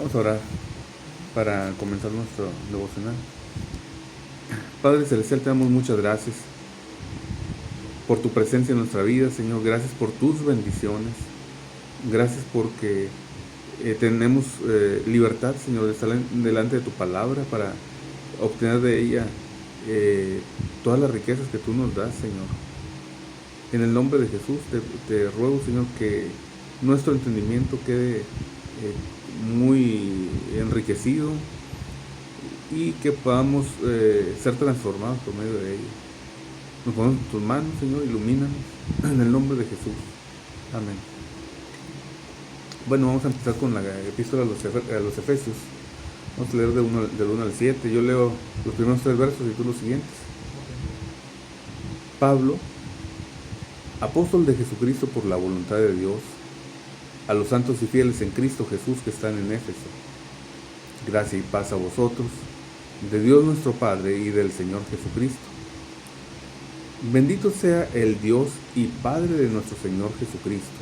Vamos a orar para comenzar nuestro devocional. Padre Celestial, te damos muchas gracias por tu presencia en nuestra vida, Señor. Gracias por tus bendiciones. Gracias porque tenemos libertad, Señor, de estar delante de tu palabra para obtener de ella todas las riquezas que tú nos das, Señor. En el nombre de Jesús te ruego, Señor, que nuestro entendimiento quede muy enriquecido y que podamos ser transformados por medio de ello. Nos ponemos en tus manos, Señor, ilumínanos en el nombre de Jesús. Amén. Bueno, vamos a empezar con la epístola a los Efesios. Vamos a leer del 1 al 7. Yo leo los primeros 3 versos y tú los siguientes. Pablo, apóstol de Jesucristo por la voluntad de Dios, a los santos y fieles en Cristo Jesús que están en Éfeso. Gracia y paz a vosotros, de Dios nuestro Padre y del Señor Jesucristo. Bendito sea el Dios y Padre de nuestro Señor Jesucristo,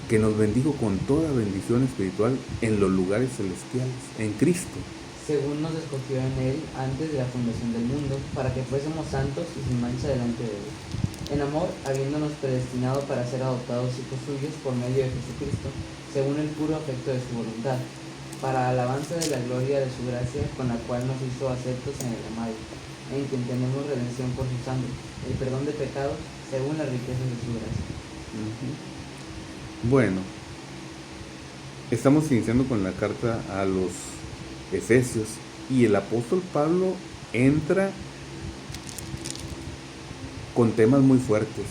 que nos bendijo con toda bendición espiritual en los lugares celestiales, en Cristo. Según nos escogió en Él antes de la fundación del mundo, para que fuésemos santos y sin mancha delante de Él. En amor, habiéndonos predestinado para ser adoptados hijos suyos por medio de Jesucristo, según el puro afecto de su voluntad, para alabanza de la gloria de su gracia, con la cual nos hizo aceptos en el amado, en quien tenemos redención por su sangre, el perdón de pecados, según las riquezas de su gracia. Bueno, estamos iniciando con la carta a los Efesios y el apóstol Pablo entra con temas muy fuertes,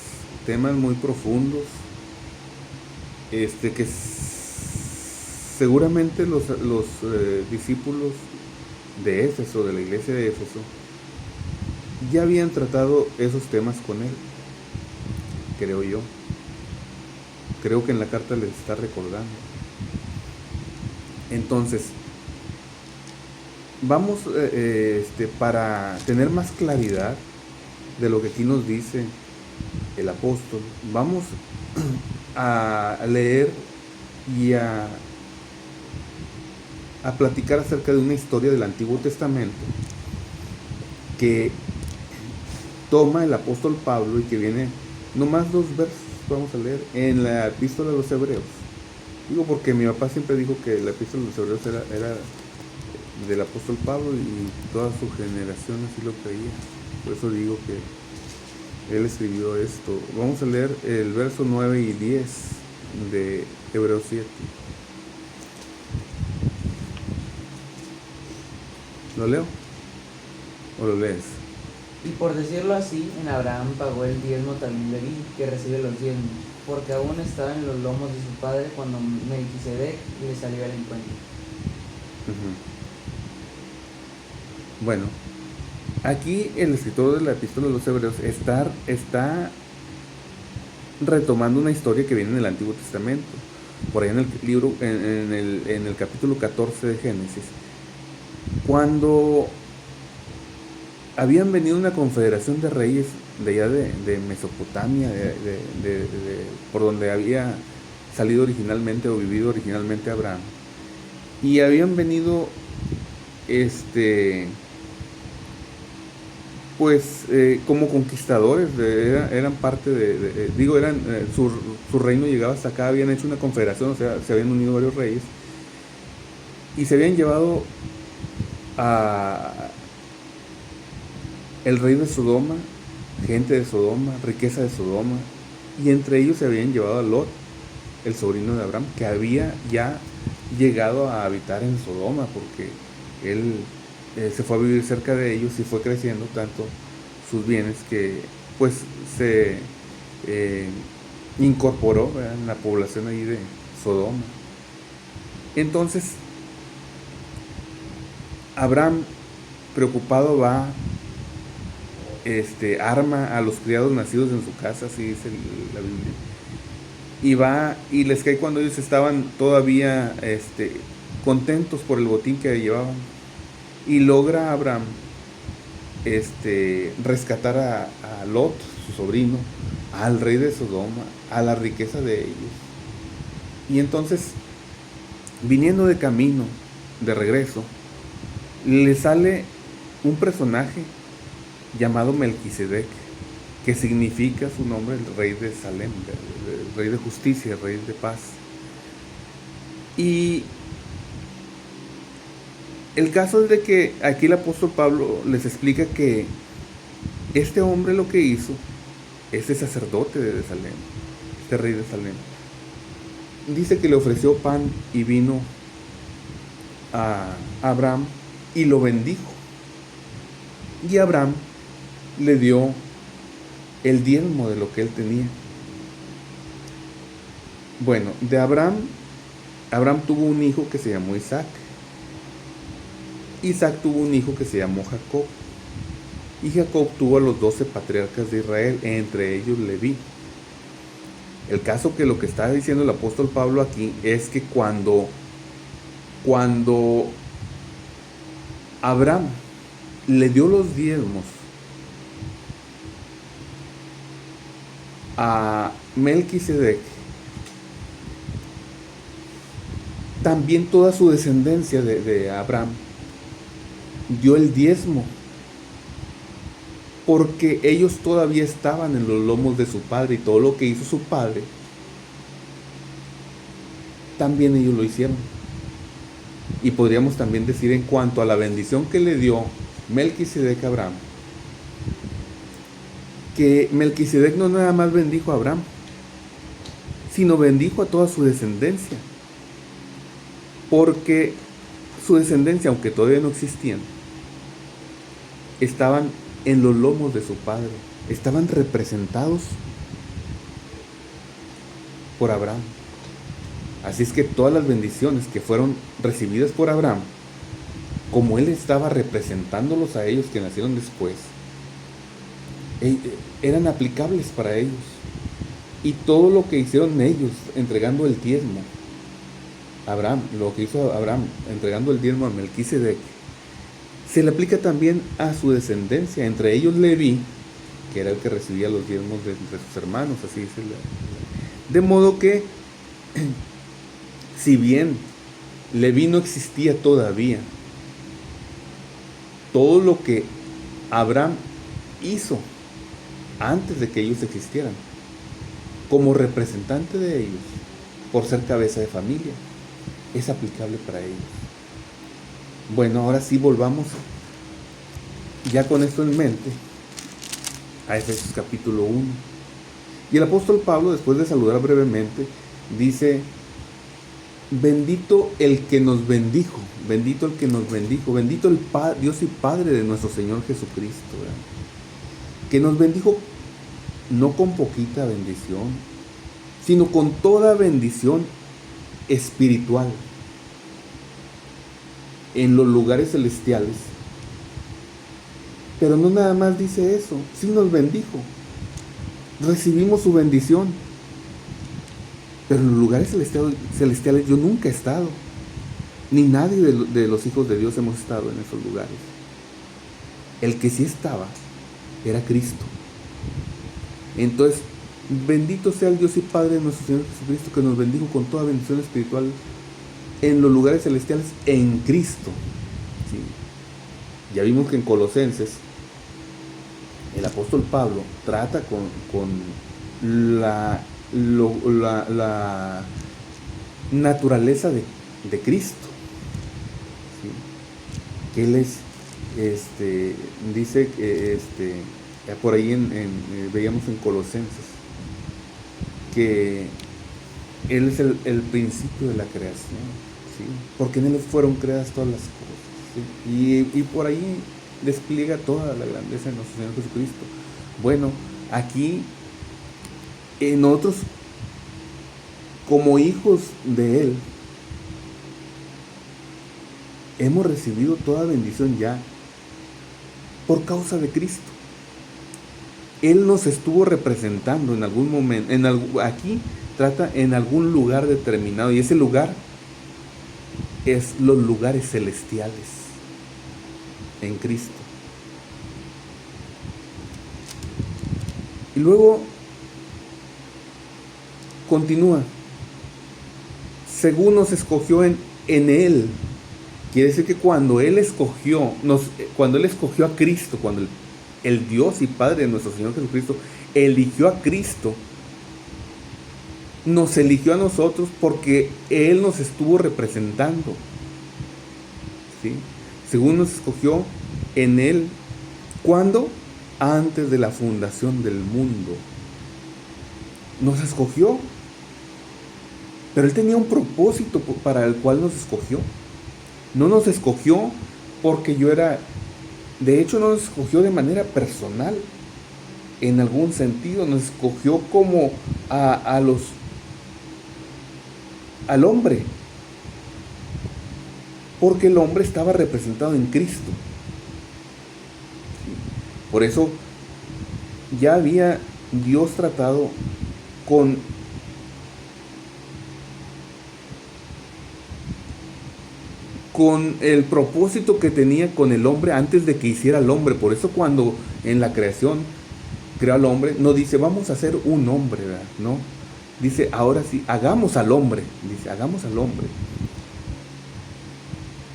temas muy profundos, que seguramente los discípulos de Éfeso, de la iglesia de Éfeso, ya habían tratado esos temas con él, creo yo. Creo que en la carta les está recordando. Entonces, vamos para tener más claridad de lo que aquí nos dice el apóstol, vamos a leer y a platicar acerca de una historia del Antiguo Testamento que toma el apóstol Pablo y que viene nomás 2 versos, vamos a leer, en la epístola de los Hebreos. Digo porque mi papá siempre dijo que la epístola de los Hebreos era del apóstol Pablo y toda su generación así lo creía. Por eso digo que él escribió esto. Vamos a leer el verso 9 y 10 de Hebreos 7. ¿Lo leo? ¿O lo lees? Y por decirlo así, en Abraham pagó el diezmo también Leví, que recibe los diezmos, porque aún estaba en los lomos de su padre cuando Melquisedec le salió al encuentro. Bueno, aquí el escritor de la epístola de los Hebreos está retomando una historia que viene en el Antiguo Testamento. Por ahí en el libro, en el capítulo 14 de Génesis, cuando habían venido una confederación de reyes de allá de Mesopotamia, por donde había salido originalmente o vivido originalmente Abraham, y habían venido como conquistadores, eran parte su reino llegaba hasta acá, habían hecho una confederación, o sea, se habían unido varios reyes y se habían llevado a el rey de Sodoma, gente de Sodoma, riqueza de Sodoma, y entre ellos se habían llevado a Lot, el sobrino de Abraham, que había ya llegado a habitar en Sodoma, porque él se fue a vivir cerca de ellos y fue creciendo tanto sus bienes que pues se incorporó en la población ahí de Sodoma. Entonces Abraham, preocupado, va, arma a los criados nacidos en su casa, así dice la Biblia, y va y les cae cuando ellos estaban todavía contentos por el botín que llevaban, y logra Abraham rescatar a Lot, su sobrino, al rey de Sodoma, a la riqueza de ellos. Y entonces, viniendo de camino, de regreso, le sale un personaje llamado Melquisedec, que significa su nombre el rey de Salem, el rey de justicia, el rey de paz. Y el caso es de que aquí el apóstol Pablo les explica que este hombre lo que hizo, este sacerdote de Salem, este rey de Salem, dice que le ofreció pan y vino a Abraham y lo bendijo. Y Abraham le dio el diezmo de lo que él tenía. Bueno, de Abraham tuvo un hijo que se llamó Isaac. Isaac tuvo un hijo que se llamó Jacob. Y Jacob tuvo a los 12 patriarcas de Israel, entre ellos Leví. El caso que lo que está diciendo el apóstol Pablo aquí es que cuando Abraham le dio los diezmos a Melquisedec, también toda su descendencia de Abraham dio el diezmo, porque ellos todavía estaban en los lomos de su padre, y todo lo que hizo su padre también ellos lo hicieron. Y podríamos también decir, en cuanto a la bendición que le dio Melquisedec a Abraham, que Melquisedec no nada más bendijo a Abraham, sino bendijo a toda su descendencia, porque su descendencia, aunque todavía no existían, estaban en los lomos de su padre, estaban representados por Abraham. Así es que todas las bendiciones que fueron recibidas por Abraham, como él estaba representándolos a ellos que nacieron después, eran aplicables para ellos. Y todo lo que hicieron ellos entregando el diezmo, Abraham, lo que hizo Abraham entregando el diezmo a Melquisedec, se le aplica también a su descendencia, entre ellos Leví, que era el que recibía los diezmos de sus hermanos, así dice. De modo que, si bien Leví no existía todavía, todo lo que Abraham hizo antes de que ellos existieran, como representante de ellos, por ser cabeza de familia, es aplicable para ellos. Bueno, ahora sí volvamos, ya con esto en mente, a Efesios capítulo 1. Y el apóstol Pablo, después de saludar brevemente, dice: bendito el que nos bendijo, bendito el que nos bendijo, bendito el Dios y Padre de nuestro Señor Jesucristo, ¿verdad? Que nos bendijo no con poquita bendición, sino con toda bendición espiritual en los lugares celestiales. Pero no nada más dice eso, sí nos bendijo, recibimos su bendición, pero en los lugares celestiales yo nunca he estado, ni nadie de los hijos de Dios hemos estado en esos lugares. El que sí estaba era Cristo. Entonces, bendito sea el Dios y Padre de nuestro Señor Jesucristo, que nos bendijo con toda bendición espiritual en los lugares celestiales en Cristo. ¿Sí? Ya vimos que en Colosenses el apóstol Pablo trata con la naturaleza de Cristo. ¿Sí? Que Él es, dice que por ahí veíamos en Colosenses que Él es el principio de la creación, ¿sí? Porque en Él fueron creadas todas las cosas, ¿sí? Y por ahí despliega toda la grandeza de nuestro Señor Jesucristo. Bueno, aquí nosotros, como hijos de Él, hemos recibido toda bendición ya por causa de Cristo. Él nos estuvo representando en algún momento, aquí trata en algún lugar determinado, y ese lugar es los lugares celestiales en Cristo. Y luego continúa: según nos escogió en Él Quiere decir que cuando Él escogió, cuando Él escogió a Cristo, cuando el Dios y Padre de nuestro Señor Jesucristo eligió a Cristo, nos eligió a nosotros porque Él nos estuvo representando, ¿sí? Según nos escogió en Él, ¿cuándo? Antes de la fundación del mundo. Nos escogió, pero Él tenía un propósito para el cual nos escogió. No nos escogió porque de hecho no nos escogió de manera personal, en algún sentido, nos escogió como al hombre, porque el hombre estaba representado en Cristo. Por eso ya había Dios tratado con el propósito que tenía con el hombre antes de que hiciera el hombre. Por eso cuando en la creación creó al hombre, no dice vamos a hacer un hombre, ¿verdad? No, dice ahora sí, hagamos al hombre, dice hagamos al hombre.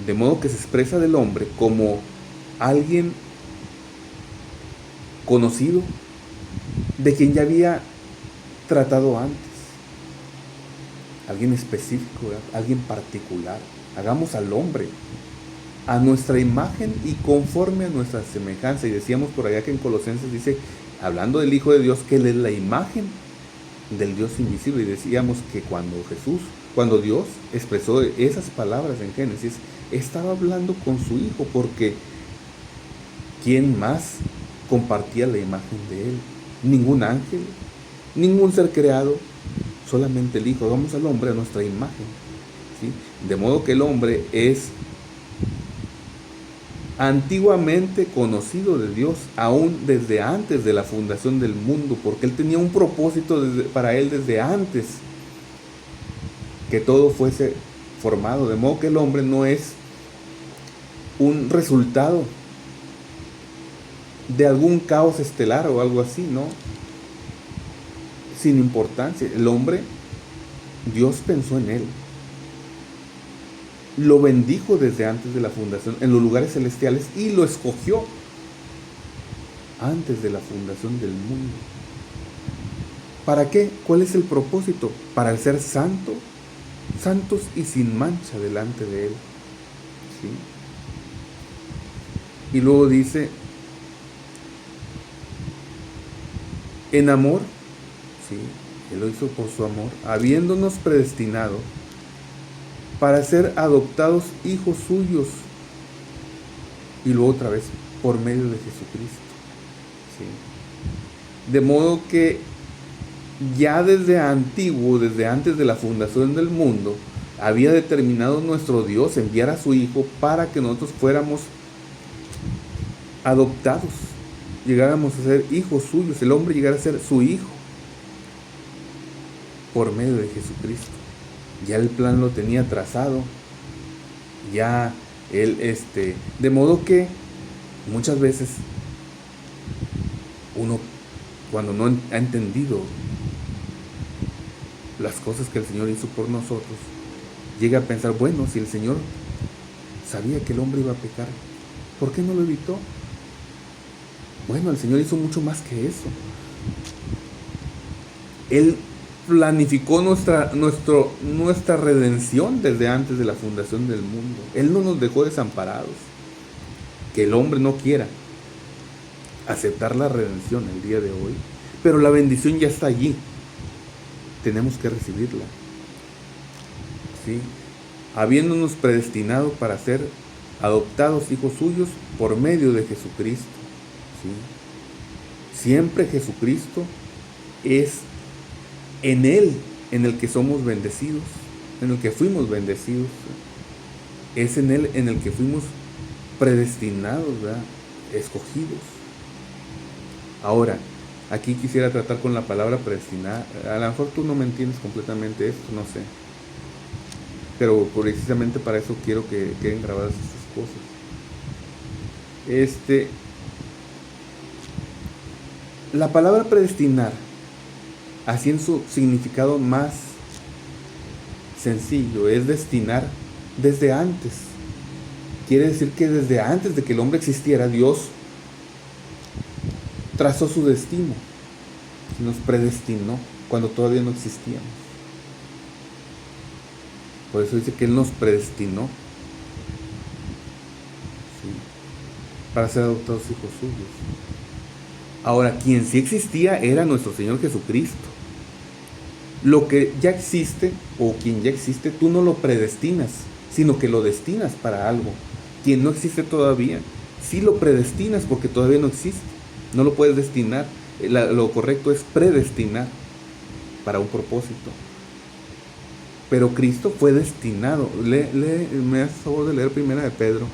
De modo que se expresa del hombre como alguien conocido, de quien ya había tratado antes, alguien específico, ¿verdad? Alguien particular. Hagamos al hombre a nuestra imagen y conforme a nuestra semejanza. Y decíamos por allá que en Colosenses dice, hablando del Hijo de Dios, que Él es la imagen del Dios invisible. Y decíamos que cuando Dios expresó esas palabras en Génesis, estaba hablando con su Hijo, porque ¿quién más compartía la imagen de Él? Ningún ángel, ningún ser creado, solamente el Hijo. Hagamos al hombre a nuestra imagen, ¿sí? De modo que el hombre es antiguamente conocido de Dios, aún desde antes de la fundación del mundo, porque Él tenía un propósito para Él desde antes que todo fuese formado. De modo que el hombre no es un resultado de algún caos estelar o algo así, ¿no? Sin importancia. El hombre, Dios pensó en él, lo bendijo desde antes de la fundación en los lugares celestiales y lo escogió antes de la fundación del mundo. ¿Para qué? ¿Cuál es el propósito? Para el ser santos y sin mancha delante de Él, ¿sí? Y luego dice, en amor, ¿sí? Él lo hizo por su amor, habiéndonos predestinado para ser adoptados hijos suyos. Y luego otra vez, por medio de Jesucristo, ¿sí? De modo que ya desde antiguo, desde antes de la fundación del mundo, había determinado nuestro Dios enviar a su Hijo para que nosotros fuéramos adoptados, llegáramos a ser hijos suyos, el hombre llegara a ser su hijo por medio de Jesucristo. Ya el plan lo tenía trazado, ya él, de modo que muchas veces uno, cuando no ha entendido las cosas que el Señor hizo por nosotros, llega a pensar, bueno, si el Señor sabía que el hombre iba a pecar, ¿por qué no lo evitó? Bueno, el Señor hizo mucho más que eso. Él planificó nuestra redención desde antes de la fundación del mundo. Él no nos dejó desamparados. Que el hombre no quiera aceptar la redención el día de hoy, pero la bendición ya está allí. Tenemos que recibirla, ¿sí? Habiéndonos predestinado para ser adoptados hijos suyos por medio de Jesucristo, ¿sí? Siempre Jesucristo es en Él en el que somos bendecidos, en el que fuimos bendecidos. Es en Él en el que fuimos predestinados, ¿verdad? Escogidos. Ahora, aquí quisiera tratar con la palabra predestinar. A lo mejor tú no me entiendes completamente esto, no sé. Pero precisamente para eso quiero que queden grabadas estas cosas. La palabra predestinar, así en su significado más sencillo, es destinar desde antes. quiere decir que desde antes de que el hombre existiera, Dios trazó su destino, nos predestinó cuando todavía no existíamos. Por eso dice que Él nos predestinó, ¿sí?, para ser adoptados hijos suyos. Ahora, quien sí existía era nuestro Señor Jesucristo. Lo que ya existe, o quien ya existe, tú no lo predestinas, sino que lo destinas para algo. Quien no existe todavía, sí lo predestinas porque todavía no existe. No lo puedes destinar. Lo correcto es predestinar para un propósito. Pero Cristo fue destinado. Me haces favor de leer Primera de Pedro.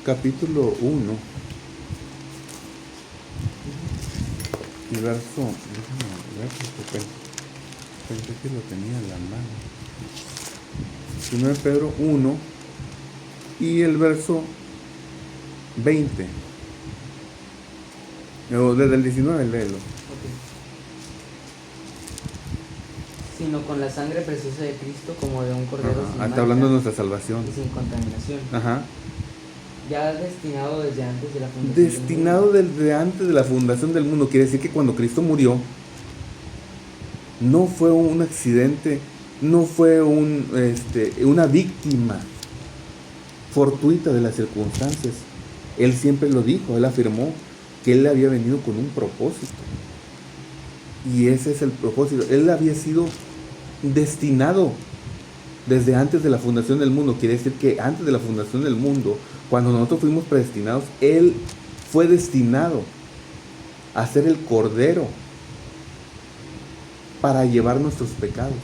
Capítulo 1 y verso, déjame ver porque pensé que lo tenía en la mano. 1 de Pedro 1 y el verso 20. Desde el 19, léelo. Ok. Sino con la sangre preciosa de Cristo, como de un cordero sin Está mancha hablando de nuestra salvación. y sin contaminación. Ajá. Ya destinado desde antes de la fundación Destinado del mundo. desde antes de la fundación del mundo. Quiere decir que cuando Cristo murió, no fue un accidente, no fue una víctima fortuita de las circunstancias. Él siempre lo dijo, Él afirmó que Él había venido con un propósito. Y ese es el propósito. Él había sido destinado desde antes de la fundación del mundo. Quiere decir que antes de la fundación del mundo, cuando nosotros fuimos predestinados, Él fue destinado a ser el Cordero para llevar nuestros pecados,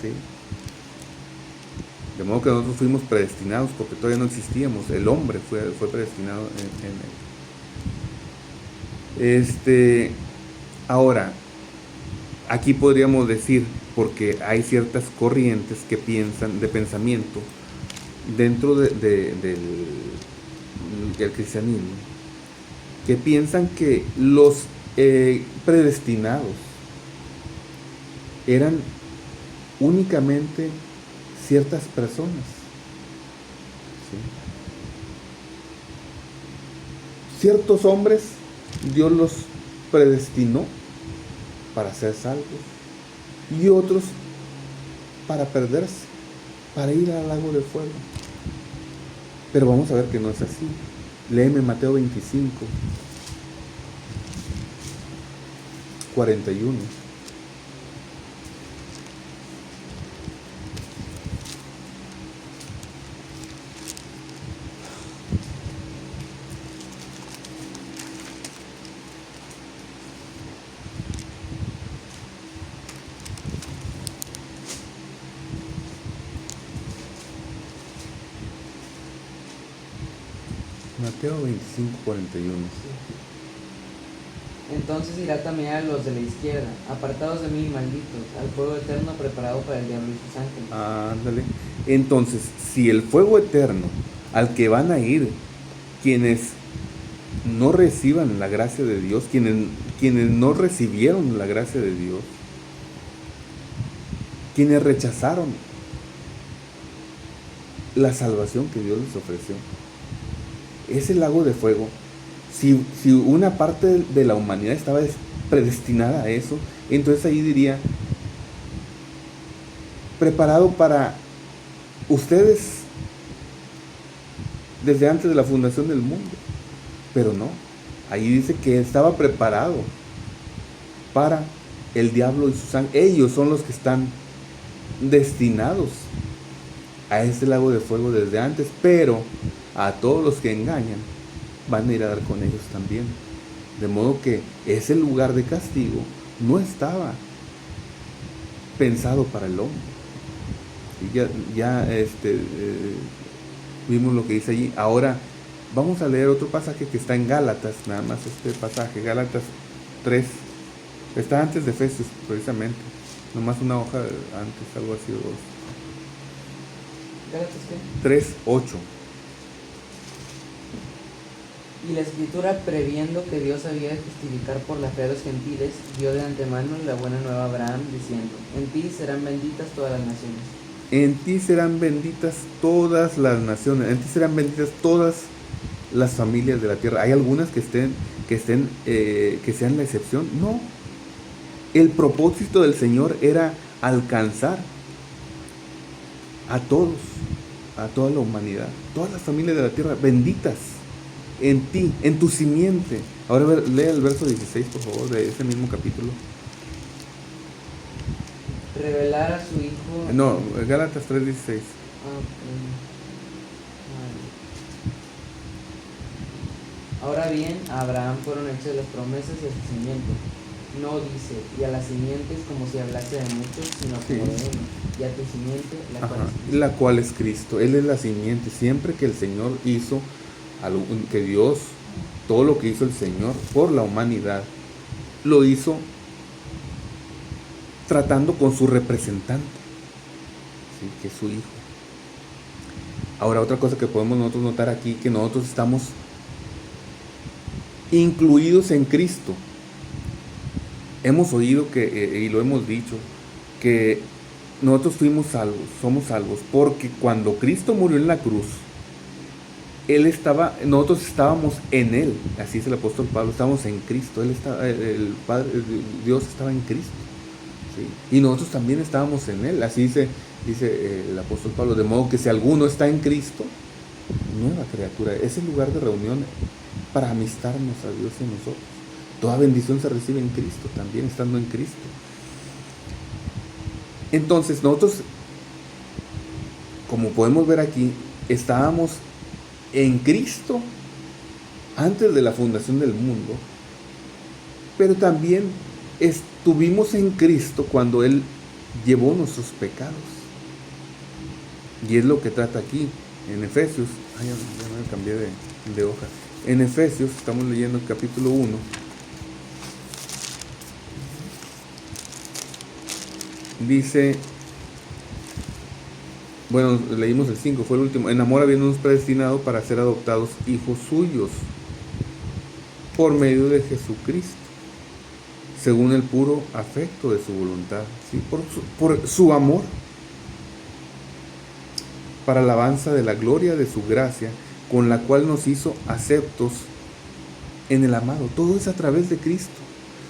¿sí? De modo que nosotros fuimos predestinados porque todavía no existíamos. El hombre fue predestinado en Él. Ahora, aquí podríamos decir, porque hay ciertas corrientes que piensan de pensamiento dentro del cristianismo, que piensan que los predestinados eran únicamente ciertas personas, ¿sí? Ciertos hombres Dios los predestinó para ser salvos y otros para perderse, para ir al lago de fuego. Pero vamos a ver que no es así. Léeme Mateo 25, 41. Mateo 25, 41. Entonces irá también a los de la izquierda, apartados de mí, malditos, al fuego eterno preparado para el diablo y sus ángeles. Ándale. Entonces, si el fuego eterno al que van a ir quienes no reciban la gracia de Dios, quienes no recibieron la gracia de Dios, quienes rechazaron la salvación que Dios les ofreció, ese lago de fuego, si una parte de la humanidad estaba predestinada a eso, entonces ahí diría, preparado para ustedes desde antes de la fundación del mundo. Pero no, ahí dice que estaba preparado para el diablo y sus ángeles. Ellos son los que están destinados a ese lago de fuego desde antes, pero a todos los que engañan van a ir a dar con ellos también. De modo que ese lugar de castigo no estaba pensado para el hombre. Y ya vimos lo que dice allí. Ahora vamos a leer otro pasaje que está en Gálatas, nada más este pasaje, Gálatas 3. Está antes de Efesios, precisamente. Nomás una hoja antes, algo así o dos. Gálatas, ¿qué? 3:8. Y la Escritura, previendo que Dios había de justificar por la fe a los gentiles, dio de antemano la buena nueva a Abraham, diciendo: en ti serán benditas todas las naciones. En ti serán benditas todas las naciones, en ti serán benditas todas las familias de la tierra. ¿Hay algunas que sean la excepción? No. El propósito del Señor era alcanzar a todos, a toda la humanidad, todas las familias de la tierra benditas en ti, en tu simiente. Ahora lea el verso 16, por favor, de ese mismo capítulo. Revelar a su Hijo. No, Gálatas 3:16. Ahora bien, a Abraham fueron hechas las promesas y a su simiente. No dice, y a las simientes como si hablase de muchos, sino como de uno, y a tu simiente, la cual es Cristo. La cual es Cristo. Él es la simiente. Siempre que el Señor hizo algo, que Dios, todo lo que hizo el Señor por la humanidad, lo hizo tratando con su representante, ¿sí? Que es su Hijo. Ahora, otra cosa que podemos nosotros notar aquí, que nosotros estamos incluidos en Cristo. Hemos oído y lo hemos dicho, que nosotros fuimos salvos, somos salvos, porque cuando Cristo murió en la cruz, nosotros estábamos en Él. Así es el apóstol Pablo, estábamos en Cristo. Dios estaba en Cristo, ¿sí? Y nosotros también estábamos en Él. Así dice el apóstol Pablo, de modo que si alguno está en Cristo, nueva criatura. Es el lugar de reunión para amistarnos a Dios y a nosotros. Toda bendición se recibe en Cristo, también estando en Cristo. Entonces nosotros, como podemos ver aquí, estábamos en Cristo antes de la fundación del mundo, pero también estuvimos en Cristo cuando Él llevó nuestros pecados. Y es lo que trata aquí en Efesios. Ya me cambié de hoja. En Efesios estamos leyendo el capítulo 1. Dice, bueno, leímos el 5, fue el último. En amor habiéndonos predestinado para ser adoptados hijos suyos por medio de Jesucristo, según el puro afecto de su voluntad, ¿sí? Por su amor, para alabanza de la gloria de su gracia, con la cual nos hizo aceptos en el amado. Todo es a través de Cristo.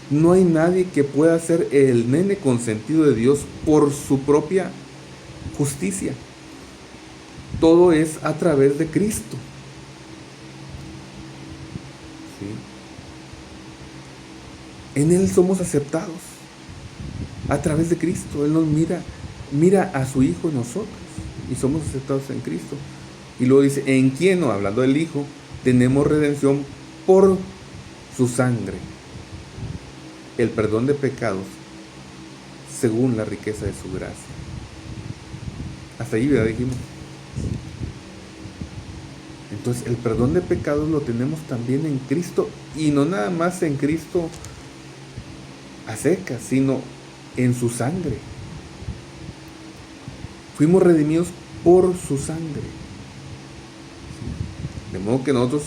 No hay nadie que pueda ser el nene consentido de Dios por su propia justicia. Todo es a través de Cristo, ¿sí? En Él somos aceptados a través de Cristo. Él nos mira a su Hijo en nosotros y somos aceptados en Cristo. Y luego dice, en quien, no, hablando del Hijo, tenemos redención por su sangre, el perdón de pecados según la riqueza de su gracia. Hasta ahí, ¿verdad? Dijimos. Entonces el perdón de pecados lo tenemos también en Cristo, y no nada más en Cristo a secas, sino en su sangre. Fuimos redimidos por su sangre. De modo que nosotros,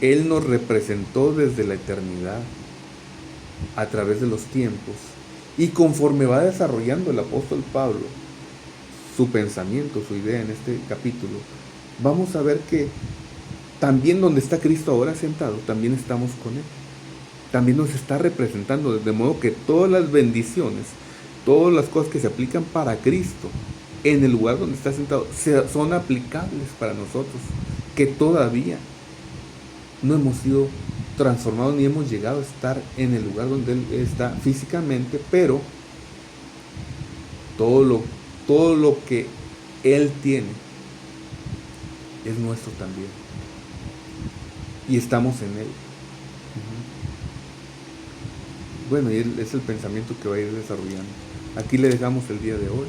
Él nos representó desde la eternidad, a través de los tiempos, y conforme va desarrollando el apóstol Pablo su pensamiento, su idea en este capítulo, vamos a ver que también donde está Cristo ahora sentado, también estamos con Él. También nos está representando, de modo que todas las bendiciones, todas las cosas que se aplican para Cristo en el lugar donde está sentado, son aplicables para nosotros, que todavía no hemos sido transformados ni hemos llegado a estar en el lugar donde Él está físicamente, pero todo lo que Él tiene es nuestro también, y estamos en Él. Bueno, y es el pensamiento que va a ir desarrollando. Aquí le dejamos el día de hoy.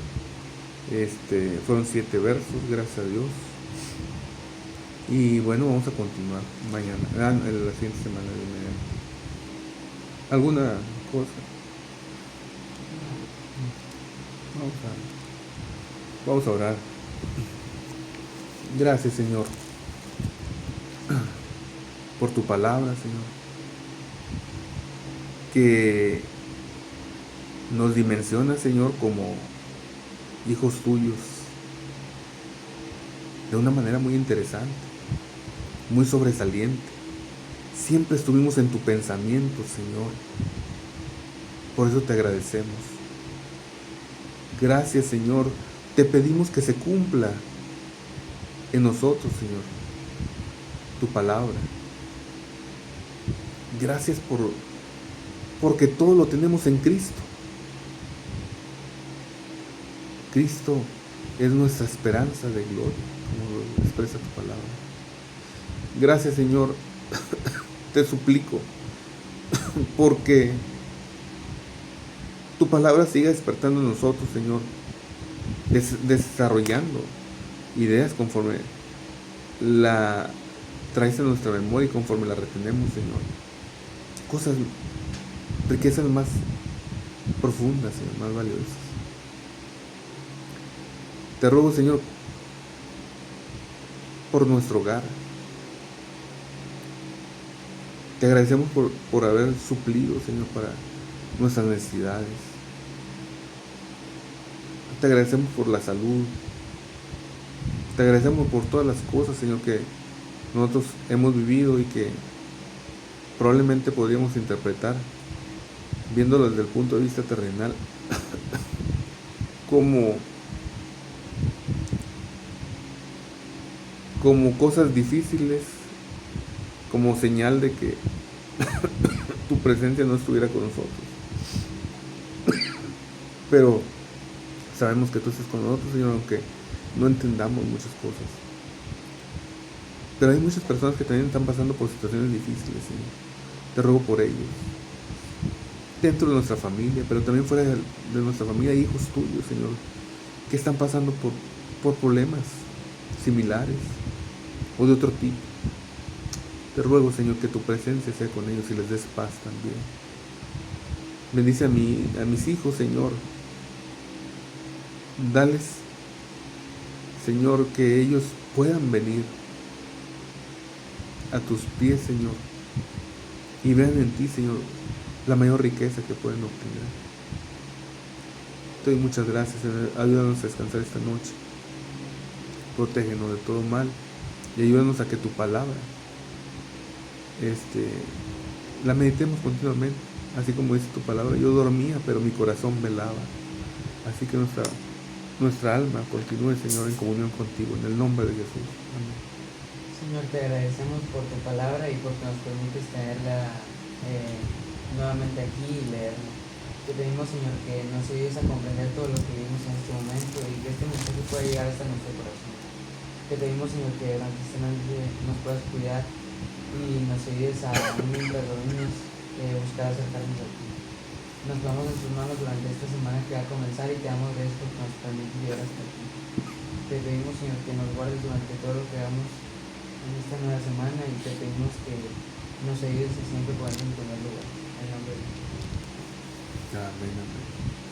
Fueron 7 versos, gracias a Dios. Y bueno, vamos a continuar mañana, en la siguiente semana de mediante. ¿Alguna cosa? Vamos a orar. Gracias, Señor, por tu palabra, Señor, que nos dimensiona, Señor, como hijos tuyos, de una manera muy interesante, muy sobresaliente. Siempre estuvimos en tu pensamiento, Señor. Por eso te agradecemos. Gracias, Señor. Te pedimos que se cumpla en nosotros, Señor, tu palabra. Gracias porque todo lo tenemos en Cristo. Cristo es nuestra esperanza de gloria, como lo expresa tu palabra. Gracias, Señor. Te suplico porque tu palabra siga despertando en nosotros, Señor, desarrollando ideas conforme la traes a nuestra memoria y conforme la retenemos, Señor. Cosas, riquezas más profundas, Señor, más valiosas. Te ruego, Señor, por nuestro hogar. Te agradecemos por haber suplido, Señor, para nuestras necesidades. Te agradecemos por la salud. Te agradecemos por todas las cosas, Señor, que nosotros hemos vivido y que probablemente podríamos interpretar, viéndolo desde el punto de vista terrenal, como cosas difíciles, como señal de que tu presencia no estuviera con nosotros. Pero sabemos que tú estás con nosotros, Señor, aunque no entendamos muchas cosas. Pero hay muchas personas que también están pasando por situaciones difíciles, Señor. Te ruego por ellos. Dentro de nuestra familia, pero también fuera de nuestra familia, hay hijos tuyos, Señor, que están pasando por problemas similares o de otro tipo. Te ruego, Señor, que tu presencia sea con ellos y les des paz también. Bendice a mis hijos, Señor. Dales, Señor, que ellos puedan venir a tus pies, Señor, y vean en ti, Señor, la mayor riqueza que pueden obtener. Te doy muchas gracias, Señor. Ayúdanos a descansar esta noche. Protégenos de todo mal y ayúdanos a que tu palabra la meditemos continuamente, así como dice tu palabra. Yo dormía, pero mi corazón velaba. Así que nuestra alma continúe, Señor, en comunión contigo, en el nombre de Jesús. Amén. Señor, te agradecemos por tu palabra y porque nos permites tenerla nuevamente aquí y leerla. Te pedimos, Señor, que nos ayudes a comprender todo lo que vivimos en este momento y que este mensaje pueda llegar hasta nuestro corazón. Te pedimos, Señor, que durante esta noche nos puedas cuidar y nos ayudes a mientras dormimos buscar acercarnos a ti. Nos vamos en tus manos durante esta semana que va a comenzar y te damos gracias porque nos permite llegar hasta aquí. Te pedimos, Señor, que nos guardes durante todo lo que hagamos en esta nueva semana y te pedimos que nos ayudes a siempre ponerte en primer lugar. En nombre de Dios. Amén, amén.